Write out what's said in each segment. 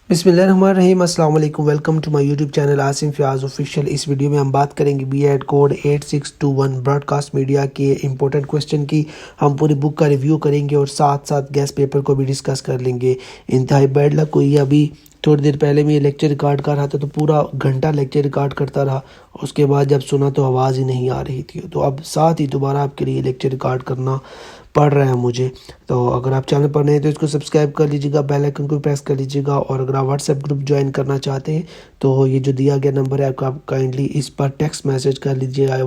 بسم اللہ الرحمن الرحیم۔ السلام علیکم، welcome to my YouTube channel Asim Fayyaz official. اس ویڈیو میں ہم بات کریں گے B Ed code 8621 broadcast media کے امپورٹنٹ کوسچن کی۔ ہم پوری بک کا ریویو کریں گے اور ساتھ ساتھ گیس پیپر کو بھی ڈسکس کر لیں گے۔ انتہائی بیڈ لک کوئی ابھی تھوڑی دیر پہلے میں یہ لیکچر ریکارڈ کر رہا تھا تو پورا گھنٹہ لیکچر ریکارڈ کرتا رہا، اس کے بعد جب سنا تو آواز ہی نہیں آ رہی تھی، تو اب ساتھ ہی دوبارہ آپ کے لیے لیکچر ریکارڈ کرنا پڑ رہا ہے مجھے۔ تو اگر آپ چینل پر نئے ہیں تو اس کو سبسکرائب کر لیجیے گا، بیل آئکن کو پریس کر لیجیے گا، اور اگر آپ واٹس ایپ گروپ جوائن کرنا چاہتے ہیں تو یہ جو دیا گیا نمبر ہے آپ کائنڈلی اس پر ٹیکسٹ میسج کر لیجیے گا،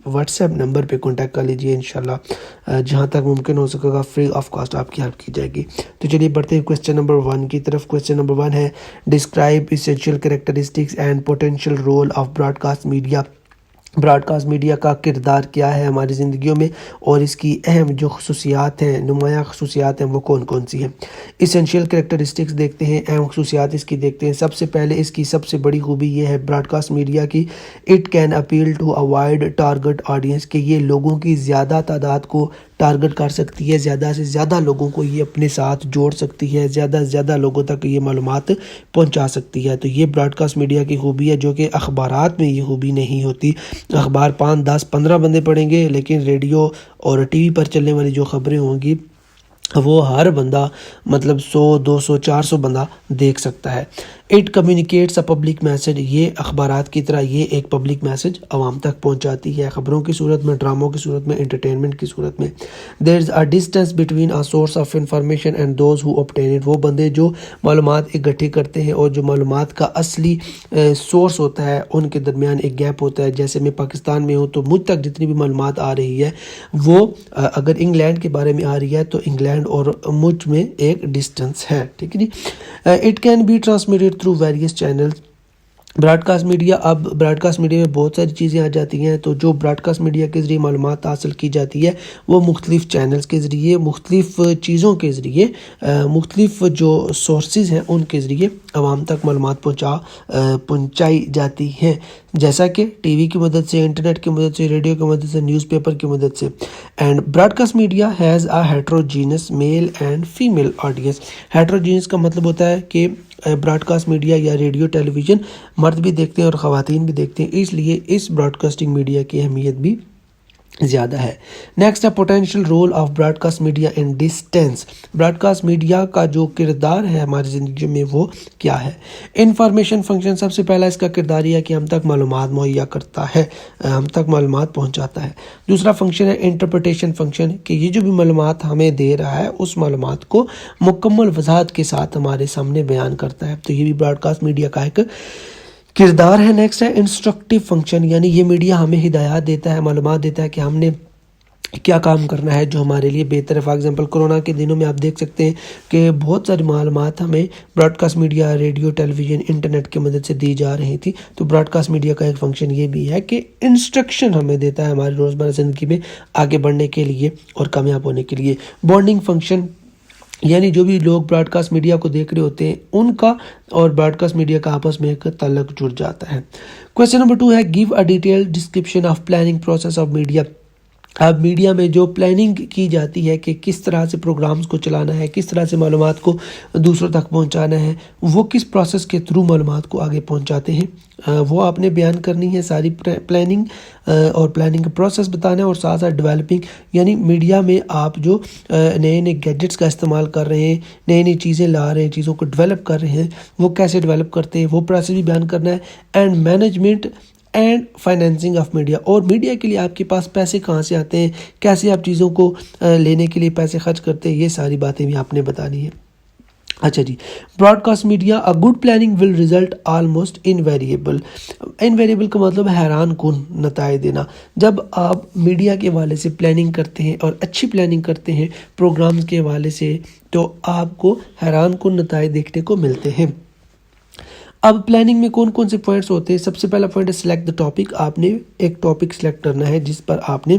واٹس ایپ نمبر پہ کانٹیکٹ کر لیجیے، انشاءاللہ جہاں تک ممکن ہو سکے گا فری آف کاسٹ آپ کی ہیلپ کی جائے گی۔ تو چلیے بڑھتے ہیں کوسچن نمبر 1 کی طرف۔ کوسچن نمبر 1 ہے describe essential characteristics and potential role of broadcast media. Broadcast media کا کردار کیا ہے ہماری زندگیوں میں، اور اس کی اہم جو خصوصیات ہیں، نمایاں خصوصیات ہیں، وہ کون کون سی ہیں۔ ایسینشیل کریکٹرسٹکس دیکھتے ہیں، اہم خصوصیات اس کی دیکھتے ہیں۔ سب سے پہلے اس کی سب سے بڑی خوبی یہ ہے براڈ کاسٹ میڈیا کی، it can appeal to a wide target audience, کہ یہ لوگوں کی زیادہ تعداد کو ٹارگٹ کر سکتی ہے، زیادہ سے زیادہ لوگوں کو یہ اپنے ساتھ جوڑ سکتی ہے، زیادہ سے زیادہ لوگوں تک یہ معلومات پہنچا سکتی ہے۔ تو یہ براڈ کاسٹ میڈیا کی خوبی ہے، جو کہ اخبارات میں یہ خوبی نہیں ہوتی۔ اخبار 5 10 15 بندے پڑھیں گے، لیکن ریڈیو اور ٹی وی پر چلنے والی جو خبریں ہوں گی وہ ہر بندہ مطلب 100 200 400 بندہ دیکھ سکتا ہے۔ It communicates a public message, یہ اخبارات کی طرح یہ ایک پبلک میسج عوام تک پہنچاتی ہے، خبروں کی صورت میں، ڈراموں کی صورت میں، انٹرٹینمنٹ کی صورت میں۔ There is a distance between a source of information and those who obtain it، وہ بندے جو معلومات اکٹھے کرتے ہیں اور جو معلومات کا اصلی سورس ہوتا ہے ان کے درمیان ایک گیپ ہوتا ہے۔ جیسے میں پاکستان میں ہوں تو مجھ تک جتنی بھی معلومات آ رہی ہے وہ اگر انگلینڈ کے بارے میں آ رہی ہے تو انگلینڈ اور مجھ میں ایک ڈسٹنس ہے، ٹھیک ہے جی۔ It can be transmitted through various channels. Broadcast media, اب براڈ کاسٹ میڈیا میں بہت ساری چیزیں آ جاتی ہیں، تو جو براڈ کاسٹ میڈیا کے ذریعے معلومات حاصل کی جاتی ہے وہ مختلف چینلز کے ذریعے، مختلف چیزوں کے ذریعے، مختلف جو سورسز ہیں ان کے ذریعے عوام تک معلومات پہنچائی جاتی ہیں، جیسا کہ ٹی وی کی مدد سے، انٹرنیٹ کی مدد سے، ریڈیو کی مدد سے، نیوز پیپر کی مدد سے۔ And broadcast media has a heterogeneous male and female audience. Heterogeneous کا مطلب ہوتا ہے کہ براڈ کاسٹ میڈیا یا ریڈیو ٹیلی ویژن مرد بھی دیکھتے ہیں اور خواتین بھی دیکھتے ہیں، اس لیے اس براڈ کاسٹنگ میڈیا کی اہمیت بھی زیادہ ہے۔ نیکسٹ ہے potential role of broadcast media in distance. Broadcast media کا جو کردار ہے ہماری زندگی میں وہ کیا ہے۔ انفارمیشن فنکشن، سب سے پہلا اس کا کردار یہ ہے کہ ہم تک معلومات مہیا کرتا ہے، ہم تک معلومات پہنچاتا ہے۔ دوسرا فنکشن ہے انٹرپریٹیشن فنکشن، کہ یہ جو بھی معلومات ہمیں دے رہا ہے اس معلومات کو مکمل وضاحت کے ساتھ ہمارے سامنے بیان کرتا ہے، تو یہ بھی براڈ کاسٹ میڈیا کا ایک کردار ہے۔ نیکسٹ ہے انسٹرکٹیو فنکشن، یعنی یہ میڈیا ہمیں ہدایات دیتا ہے، معلومات دیتا ہے کہ ہم نے کیا کام کرنا ہے جو ہمارے لیے بہتر ہے۔ فار ایگزامپل کورونا کے دنوں میں آپ دیکھ سکتے ہیں کہ بہت ساری معلومات ہمیں براڈ کاسٹ میڈیا، ریڈیو، ٹیلی ویژن، انٹرنیٹ کی مدد سے دی جا رہی تھی، تو براڈ کاسٹ میڈیا کا ایک فنکشن یہ بھی ہے کہ انسٹرکشن ہمیں دیتا ہے ہماری روزمرہ زندگی میں آگے بڑھنے کے لیے اور کامیاب ہونے کے لیے۔ بانڈنگ فنکشن، یعنی جو بھی لوگ براڈ کاسٹ میڈیا کو دیکھ رہے ہوتے ہیں ان کا اور براڈ کاسٹ میڈیا کا آپس میں ایک تعلق جڑ جاتا ہے۔ کوسچن نمبر 2 ہے give a detail description of planning process of media. اب میڈیا میں جو پلاننگ کی جاتی ہے کہ کس طرح سے پروگرامز کو چلانا ہے، کس طرح سے معلومات کو دوسروں تک پہنچانا ہے، وہ کس پروسیس کے تھرو معلومات کو آگے پہنچاتے ہیں، وہ آپ نے بیان کرنی ہے ساری پلاننگ، اور پلاننگ کا پروسیس بتانا ہے، اور ساتھ ساتھ ڈیولپنگ، یعنی میڈیا میں آپ جو نئے نئے گیجٹس کا استعمال کر رہے ہیں، نئی نئی چیزیں لا رہے ہیں، چیزوں کو ڈیولپ کر رہے ہیں، وہ کیسے ڈیولپ کرتے ہیں وہ پروسیس بھی بیان کرنا ہے۔ And management and financing of media, اور میڈیا کے لیے آپ کے پاس پیسے کہاں سے آتے ہیں، کیسے آپ چیزوں کو لینے کے لیے پیسے خرچ کرتے ہیں، یہ ساری باتیں بھی آپ نے بتانی ہے۔ اچھا جی، broadcast media a good planning will result almost invariable. Invariable کا مطلب حیران کن نتائج دینا۔ جب آپ میڈیا کے حوالے سے پلاننگ کرتے ہیں اور اچھی پلاننگ کرتے ہیں پروگرامز کے حوالے سے، تو آپ کو حیران کن نتائج دیکھنے کو ملتے ہیں۔ اب پلاننگ میں کون کون سے پوائنٹس ہوتے ہیں؟ سب سے پہلا پوائنٹ ہے سلیکٹ دا ٹاپک، آپ نے ایک ٹاپک سلیکٹ کرنا ہے جس پر آپ نے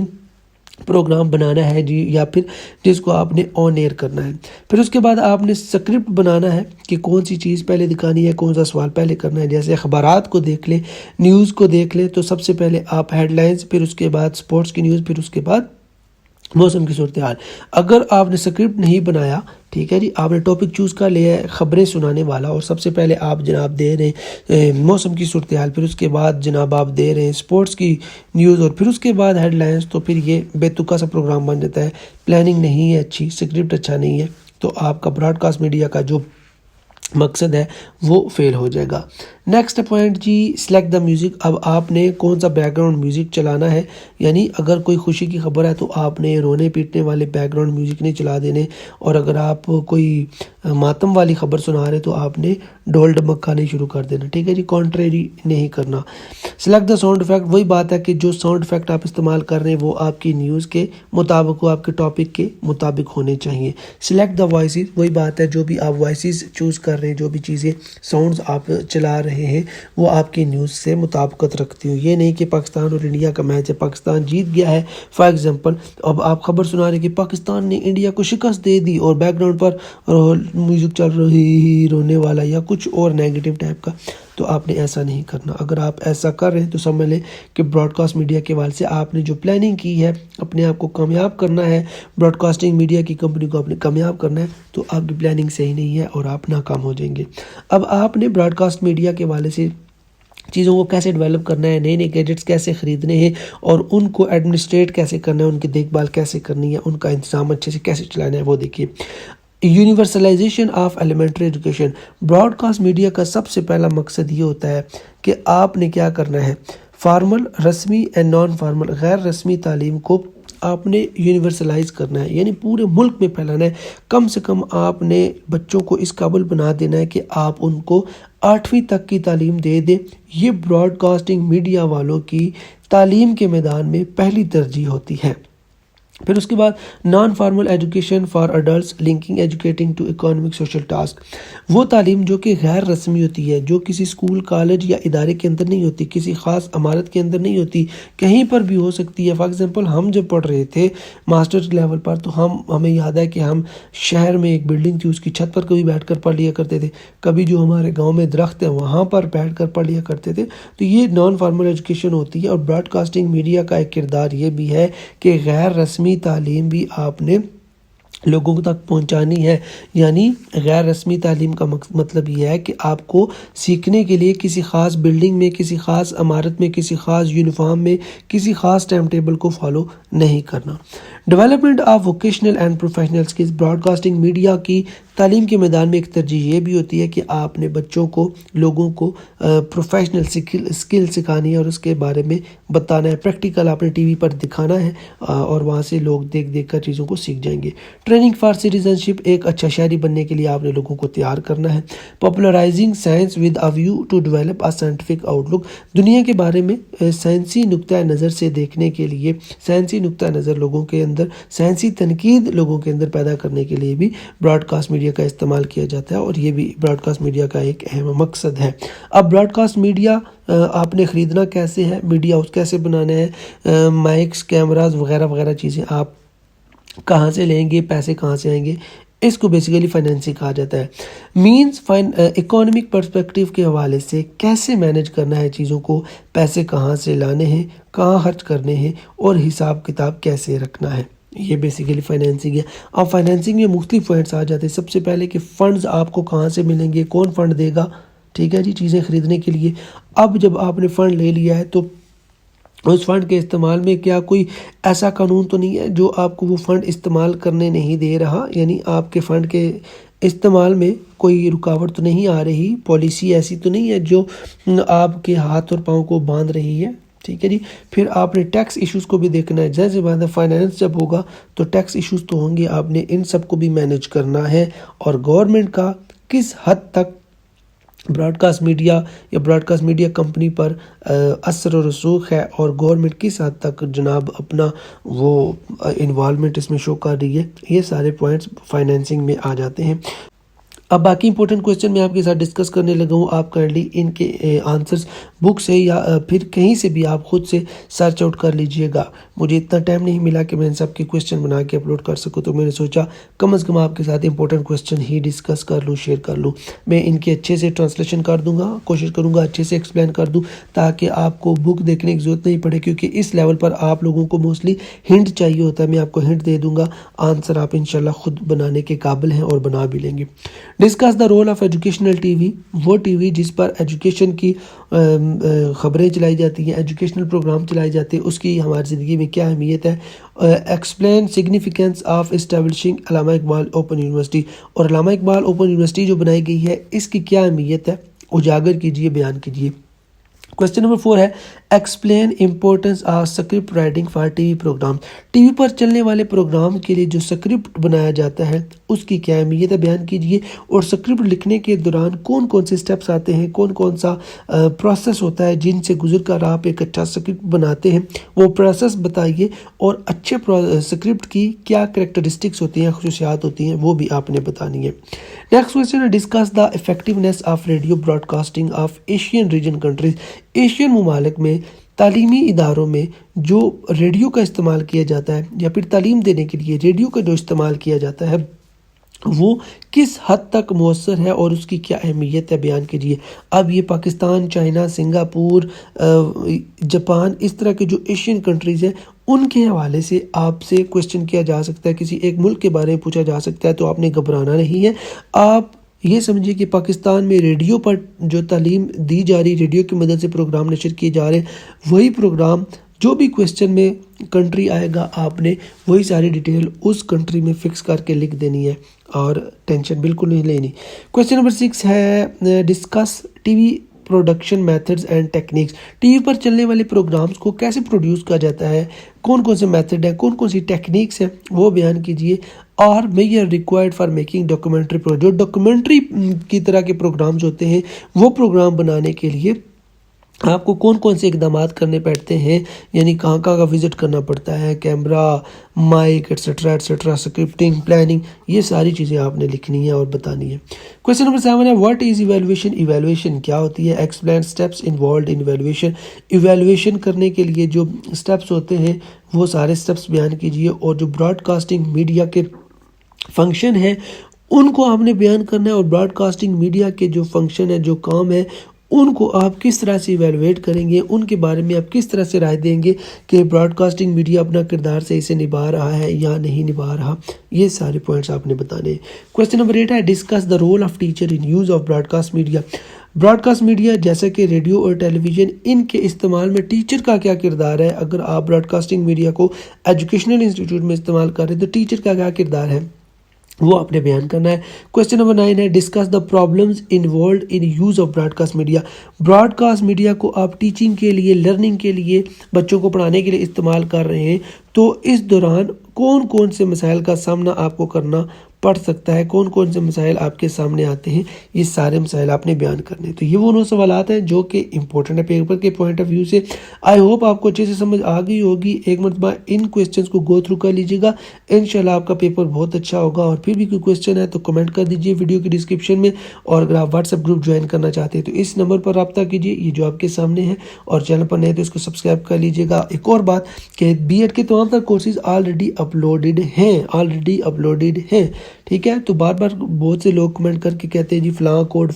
پروگرام بنانا ہے جی، یا پھر جس کو آپ نے آن ایئر کرنا ہے۔ پھر اس کے بعد آپ نے سکرپٹ بنانا ہے کہ کون سی چیز پہلے دکھانی ہے، کون سا سوال پہلے کرنا ہے۔ جیسے اخبارات کو دیکھ لیں، نیوز کو دیکھ لیں، تو سب سے پہلے آپ ہیڈ لائنز، پھر اس کے بعد سپورٹس کی نیوز، پھر اس کے بعد موسم کی صورتحال، اگر آپ نے اسکرپٹ نہیں بنایا، ٹھیک ہے جی، آپ نے ٹاپک چوز کر لیا ہے خبریں سنانے والا، اور سب سے پہلے آپ جناب دے رہے ہیں موسم کی صورتحال، پھر اس کے بعد جناب آپ دے رہے ہیں سپورٹس کی نیوز، اور پھر اس کے بعد ہیڈ لائنز، تو پھر یہ بے تکا سا پروگرام بن جاتا ہے، پلاننگ نہیں ہے اچھی، اسکرپٹ اچھا نہیں ہے، تو آپ کا براڈ کاسٹ میڈیا کا جو مقصد ہے وہ فیل ہو جائے گا۔ نیکسٹ پوائنٹ جی، سلیکٹ دا میوزک، اب آپ نے کون سا بیک گراؤنڈ میوزک چلانا ہے، یعنی اگر کوئی خوشی کی خبر ہے تو آپ نے رونے پیٹنے والے بیک گراؤنڈ میوزک نہیں چلا دینے، اور اگر آپ کوئی ماتم والی خبر سنا رہے تو آپ نے ڈھول ڈمکا نہیں شروع کر دینا، ٹھیک ہے جی، کانٹریری نہیں کرنا۔ سلیکٹ دا ساؤنڈ افیکٹ، وہی بات ہے کہ جو ساؤنڈ افیکٹ آپ استعمال کر رہے ہیں وہ آپ کی نیوز کے مطابق ہو، آپ کے ٹاپک کے مطابق ہونے چاہیے۔ سلیکٹ دا وائسز، وہی بات ہے، جو بھی آپ وائسز چوز کر رہے ہیں، جو بھی چیزیں ساؤنڈز آپ چلا رہے ہیں وہ آپ کی نیوز سے مطابقت رکھتی ہوں۔ یہ نہیں کہ پاکستان اور انڈیا کا میچ ہے، پاکستان جیت گیا ہے فار ایگزامپل، اب آپ خبر سنا رہے کہ پاکستان نے انڈیا کو شکست دے دی، اور بیک گراؤنڈ پر میوزک چل رہی رونے والا یا کچھ اور نیگیٹو ٹائپ کا، تو آپ نے ایسا نہیں کرنا۔ اگر آپ ایسا کر رہے ہیں تو سمجھ لیں کہ براڈ کاسٹ میڈیا کے حوالے سے آپ نے جو پلاننگ کی ہے، اپنے آپ کو کامیاب کرنا ہے، براڈ کاسٹنگ میڈیا کی کمپنی کو آپ نے کامیاب کرنا ہے، تو آپ کی پلاننگ صحیح نہیں ہے اور آپ ناکام ہو جائیں گے۔ اب آپ نے براڈ کاسٹ میڈیا کے حوالے سے چیزوں کو کیسے ڈیولپ کرنا ہے، نئے نئے گیجٹس کیسے خریدنے ہیں، اور ان کو ایڈمنسٹریٹ کیسے کرنا ہے، ان کی دیکھ بھال کیسے کرنی ہے، ان کا انتظام اچھے سے کیسے چلانا ہے، وہ دیکھیے۔ Universalisation of elementary education, broadcast media کا سب سے پہلا مقصد یہ ہوتا ہے کہ آپ نے کیا کرنا ہے، فارمل، رسمی اینڈ نان فارمل، غیر رسمی تعلیم کو آپ نے یونیورسلائز کرنا ہے، یعنی پورے ملک میں پھیلانا ہے۔ کم سے کم آپ نے بچوں کو اس قابل بنا دینا ہے کہ آپ ان کو 8ویں تک کی تعلیم دے دیں۔ یہ براڈ کاسٹنگ میڈیا والوں کی تعلیم کے میدان میں پہلی ترجیح ہوتی ہے۔ پھر اس کے بعد non formal education for adults linking educating to economic social task, وہ تعلیم جو کہ غیر رسمی ہوتی ہے، جو کسی اسکول، کالج یا ادارے کے اندر نہیں ہوتی، کسی خاص عمارت کے اندر نہیں ہوتی، کہیں پر بھی ہو سکتی ہے۔ فار ایگزامپل ہم جب پڑھ رہے تھے ماسٹرز لیول پر، تو ہمیں یاد ہے کہ ہم شہر میں ایک بلڈنگ تھی، اس کی چھت پر کبھی بیٹھ کر پڑھ لیا کرتے تھے، کبھی جو ہمارے گاؤں میں درخت ہیں وہاں پر بیٹھ کر پڑھ لیا کرتے تھے۔ تو یہ نان فارمل ایجوکیشن ہوتی ہے، اور براڈ کاسٹنگ میڈیا کا ایک کردار یہ بھی ہے کہ غیر رسمی تعلیم بھی آپ نے لوگوں تک پہنچانی ہے۔ یعنی غیر رسمی تعلیم کا مطلب یہ ہے کہ آپ کو سیکھنے کے لیے کسی خاص بلڈنگ میں، کسی خاص عمارت میں، کسی خاص یونیفارم میں، کسی خاص ٹائم ٹیبل کو فالو نہیں کرنا۔ Development of vocational and professional skills, broadcasting media کی تعلیم کے میدان میں ایک ترجیح یہ بھی ہوتی ہے کہ آپ نے بچوں کو، لوگوں کو پروفیشنل اسکل سکھانی ہے، اور اس کے بارے میں بتانا ہے، پریکٹیکل آپ نے ٹی وی پر دکھانا ہے، اور وہاں سے لوگ دیکھ دیکھ کر چیزوں کو سیکھ جائیں گے۔ ٹریننگ فار سٹیزن شپ، ایک اچھا شہری بننے کے لیے آپ نے لوگوں کو تیار کرنا ہے۔ Popularising science with a view to develop a scientific outlook, دنیا کے بارے میں سائنسی نقطہ نظر سے دیکھنے کے لیے، سائنسی نقطہ نظر لوگوں کے اندر، سائنسی تنقید لوگوں کے اندر پیدا کرنے کے لیے بھی براڈ کاسٹ میڈیا کا استعمال کیا جاتا ہے، اور یہ بھی براڈ کاسٹ میڈیا کا ایک اہم مقصد ہے۔ اب براڈ کاسٹ میڈیا آپ نے خریدنا کیسے ہے، میڈیا ہاؤس کیسے بنانا ہے، مائکس، کیمراز وغیرہ وغیرہ چیزیں آپ کہاں سے لیں گے، پیسے کہاں سے آئیں گے، اس کو بیسیکلی فائنینسنگ کہا جاتا ہے۔ مینز اکانومک پرسپیکٹیو کے حوالے سے کیسے مینج کرنا ہے چیزوں کو، پیسے کہاں سے لانے ہیں، کہاں خرچ کرنے ہیں، اور حساب کتاب کیسے رکھنا ہے، یہ بیسیکلی فائنینسنگ ہے۔ اب فائنینسنگ میں مختلف پوائنٹس آ جاتے ہیں۔ سب سے پہلے کہ فنڈز آپ کو کہاں سے ملیں گے، کون فنڈ دے گا، ٹھیک ہے جی، چیزیں خریدنے کے لیے۔ اب جب آپ نے فنڈ لے لیا ہے تو اس فنڈ کے استعمال میں کیا کوئی ایسا قانون تو نہیں ہے جو آپ کو وہ فنڈ استعمال کرنے نہیں دے رہا، یعنی آپ کے فنڈ کے استعمال میں کوئی رکاوٹ تو نہیں آ رہی، پالیسی ایسی تو نہیں ہے جو آپ کے ہاتھ اور پاؤں کو باندھ رہی ہے، ٹھیک ہے جی۔ پھر آپ نے ٹیکس ایشوز کو بھی دیکھنا ہے، جیسے بات ہے فائنینس جب ہوگا تو ٹیکس ایشوز تو ہوں گے، آپ نے ان سب کو بھی مینیج کرنا ہے، اور گورنمنٹ کا کس حد تک براڈ کاسٹ میڈیا یا براڈ کاسٹ میڈیا کمپنی پر اثر و رسوخ ہے، اور گورنمنٹ کس حد تک جناب اپنا وہ انوالومنٹ اس میں شو کر رہی ہے، یہ سارے پوائنٹس فائنینسنگ میں آ جاتے ہیں۔ اب باقی امپورٹنٹ کویسچن میں آپ کے ساتھ ڈسکس کرنے لگا ہوں. آپ کائنڈلی ان کے آنسرز بک سے یا پھر کہیں سے بھی آپ خود سے سرچ آؤٹ کر لیجئے گا. مجھے اتنا ٹائم نہیں ملا کہ میں ان سب کے کویسچن بنا کے اپلوڈ کر سکوں، تو میں نے سوچا کم از کم آپ کے ساتھ امپورٹنٹ کویسچن ہی ڈسکس کر لوں، شیئر کر لوں. میں ان کے اچھے سے ٹرانسلیشن کر دوں گا، کوشش کروں گا اچھے سے ایکسپلین کر دوں تاکہ آپ کو بک دیکھنے کی ضرورت نہیں پڑے، کیونکہ اس لیول پر آپ لوگوں کو موسٹلی ہنٹ چاہیے ہوتا ہے. میں آپ کو ہنٹ دے دوں گا، آنسر آپ انشاءاللہ خود بنانے کے قابل ہیں اور بنا بھی لیں گے. Discuss the role of educational T V, وہ ٹی وی جس پر ایجوکیشن کی خبریں چلائی جاتی ہیں، ایجوکیشنل پروگرام چلائے جاتے ہیں، اس کی ہماری زندگی میں کیا اہمیت ہے. Explain significance of establishing Allama Iqbal open university, اور علامہ اقبال اوپن یونیورسٹی جو بنائی گئی ہے اس کی کیا اہمیت ہے، اجاگر کیجیے، بیان کیجیے. کویسچن نمبر 4 ہے explain importance of script writing for T V programme. T V پر چلنے والے پروگرام کے لیے جو اسکرپٹ بنایا جاتا ہے اس کی کیا اہمیت ہے، بیان کیجیے. اور اسکرپٹ لکھنے کے دوران کون کون سے سٹیپس آتے ہیں، کون کون سا پروسیس ہوتا ہے جن سے گزر کر آپ ایک اچھا اسکرپٹ بناتے ہیں، وہ پروسیس بتائیے. اور اچھے اسکرپٹ کی کیا کریکٹرسٹکس ہوتی ہیں، خصوصیات ہوتی ہیں، وہ بھی آپ نے بتانی ہے. نیکسٹ کویسچن ہے discuss the effectiveness of radio broadcasting of Asian region countries. Asian ممالک میں تعلیمی اداروں میں جو ریڈیو کا استعمال کیا جاتا ہے یا پھر تعلیم دینے کے لیے ریڈیو کا جو استعمال کیا جاتا ہے وہ کس حد تک مؤثر ہے اور اس کی کیا اہمیت ہے، بیان کیجیے. اب یہ پاکستان، چائنا، سنگاپور، جاپان، اس طرح کے جو ایشین کنٹریز ہیں ان کے حوالے سے آپ سے کویسچن کیا جا سکتا ہے، کسی ایک ملک کے بارے میں پوچھا جا سکتا ہے، تو آپ نے گھبرانا نہیں ہے. آپ یہ سمجھیے کہ پاکستان میں ریڈیو پر جو تعلیم دی جا رہی، ریڈیو کی مدد سے پروگرام نشر کیے جا رہے ہیں، وہی پروگرام جو بھی کویسچن میں کنٹری آئے گا آپ نے وہی ساری ڈیٹیل اس کنٹری میں فکس کر کے لکھ دینی ہے اور ٹینشن بالکل نہیں لینی. کویسچن نمبر 6 ہے discuss T V production methods and techniques. T V پر چلنے والے پروگرامز کو کیسے پروڈیوس کیا جاتا ہے، کون کون سے میتھڈ ہیں، کون کون سی ٹیکنیکس ہیں، وہ بیان کیجیے. اور measure required for making documentary, جو ڈاکومنٹری کی طرح کے پروگرامز ہوتے ہیں وہ پروگرام بنانے کے لیے آپ کو کون کون سے اقدامات کرنے پڑتے ہیں، یعنی کہاں کہاں کا وزٹ کرنا پڑتا ہے، camera, mic, etcetera etcetera, scripting, planning, یہ ساری چیزیں آپ نے لکھنی ہے اور بتانی ہے. کویسچن نمبر 7 ہے واٹ از ایویلویشن. ایویلویشن کیا ہوتی ہے، explain steps involved in evaluation. Evaluation کرنے کے لیے جو اسٹیپس ہوتے ہیں وہ سارے اسٹیپس بیان کیجیے. اور جو براڈ کاسٹنگ میڈیا کے فنکشن ہیں ان کو آپ نے بیان کرنا ہے، اور براڈ کاسٹنگ میڈیا کے جو فنکشن ہے، جو کام ہے، ان کو آپ کس طرح سے ایویلویٹ کریں گے، ان کے بارے میں آپ کس طرح سے رائے دیں گے کہ براڈ کاسٹنگ میڈیا اپنا کردار صحیح سے نبھا رہا ہے یا نہیں نبھا رہا. یہ سارے پوائنٹس آپ نے بتانے ہیں. کویسچن نمبر 8 ہے discuss the role of teacher in use of broadcast media. Broadcast media جیسا کہ ریڈیو اور ٹیلی ویژن، ان کے استعمال میں ٹیچر کا کیا کردار ہے. اگر آپ براڈ کاسٹنگ میڈیا کو ایجوکیشنل انسٹیٹیوٹ میں استعمال کر رہے ہیں تو ٹیچر کا کیا کردار ہے وہ آپ نے بیان کرنا ہے. کویسچن نمبر 9 ہے discuss the problems involved in use of broadcast media. Broadcast media کو آپ ٹیچنگ کے لیے، لرننگ کے لیے، بچوں کو پڑھانے کے لیے استعمال کر رہے ہیں، تو اس دوران کون کون سے مسائل کا سامنا آپ کو کرنا پڑ سکتا ہے، کون کون سے مسائل آپ کے سامنے آتے ہیں، یہ سارے مسائل آپ نے بیان کرنے. تو یہ وہ 9 سوالات ہیں جو کہ امپورٹنٹ ہے پیپر کے پوائنٹ آف ویو سے. آئی ہوپ آپ کو اچھے سے سمجھ آ گئی ہوگی. ایک مرتبہ ان کویسچنس کو گو تھرو کر لیجیے گا، انشاءاللہ آپ کا پیپر بہت اچھا ہوگا. اور پھر بھی کوئی کویسچن ہے تو کمنٹ کر دیجیے ویڈیو کی ڈسکرپشن میں. اور اگر آپ واٹس ایپ گروپ جوائن کرنا چاہتے ہیں تو اس نمبر پر رابطہ کیجیے، یہ جو آپ کے سامنے ہے. اور چینل پر نئے تو اس کو سبسکرائب کر لیجیے گا. ایک اور بات کہ بی ایڈ کے تمام تر کورسز آلریڈی اپلوڈڈ ہیں، ٹھیک ہے. تو بار بار بہت سے لوگ کمنٹ کر کے کہتے ہیں جی فلاں کوڈ،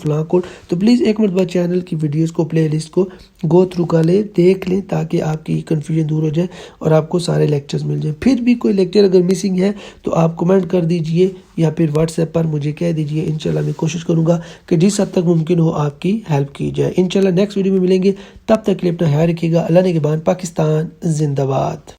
تو پلیز ایک مرتبہ چینل کی ویڈیوز کو، پلے لسٹ کو گو تھرو کر لیں، دیکھ لیں، تاکہ آپ کی کنفیوژن دور ہو جائے اور آپ کو سارے لیکچرز مل جائیں. پھر بھی کوئی لیکچر اگر مسنگ ہے تو آپ کمنٹ کر دیجئے یا پھر واٹس ایپ پر مجھے کہہ دیجئے. انشاءاللہ میں کوشش کروں گا کہ جس حد تک ممکن ہو آپ کی ہیلپ کی جائے. انشاءاللہ نیکسٹ ویڈیو میں ملیں گے، تب تک کے لیے اپنا خیال رکھیے گا. اللہ نگہبان. پاکستان زندہ باد.